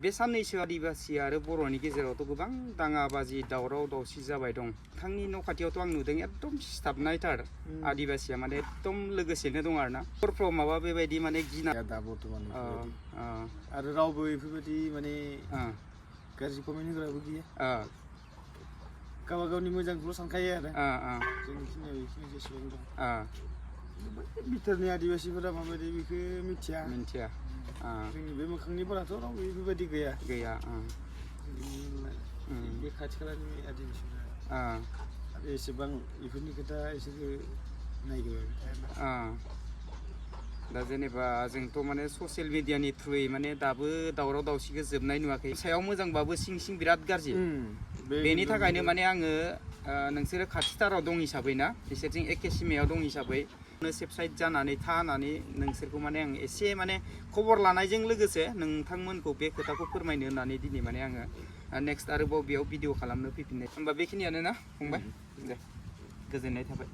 बे साननैसो आदिबासि आरो बर'नि गेजेरावथ' गोबां दाङाबाजि दावराव दावसि जाबाय दं। नोंथांनि न' खाथियावथ' आं नुदों एकदम सिथाबनायथार आदिबासिया माने एकदम लोगोसेनो दं आरो ना। हरफ्राव माबा बेबायदि माने गिना दा बर्थमान बेफोरबायदि आरो रावबो बेफोरबायदि माने गाज्रि कमेन्ट होग्राबो गैया। गावबा गावनि मोजांखौल' सानखायो आरो जोंनिखिनियाव बेखिनि जेसेबां दं। बिथोरनि आदिबासिफोरा माबायदि बेखौ मिथिया। जोंनि बे मोखांनिफोराथ' रावबो बेफोरबायदि गैया। बे खाथि खालानि आदिबासिफोरा आरो एसेबां बेफोरनि खोथा इसोरो नायग्रोबाय थाया। दा जेनेबा जोंथ' माने ससियेल मिडियानि थ्रुयै माने दाबो दावराव दावसिखौ जोबनाय नुवाखै। सायाव मोजांबाबो सिं सिं बिराद गाज्रि। बेनि थाखायनो माने आङो नोंसोरो खाथिथाराव दं हिसाबै ना, बिसोरजों एखे सिमायाव दं हिसाबै सेफ साइड जानानै था होननानै नोंसोरखौ माने आं एसे माने खबर लानायजों लोगोसे नोंथांमोनखौ बे खोथाखौ फोरमायनो होननानै दिनै माने आङो नेक्स्ट आरोबाव बेयाव भिडिअ खालामनो फैफिननाय। होमबा बेखिनियानो ना फंबाय? दे गोजोननाय थाबाय।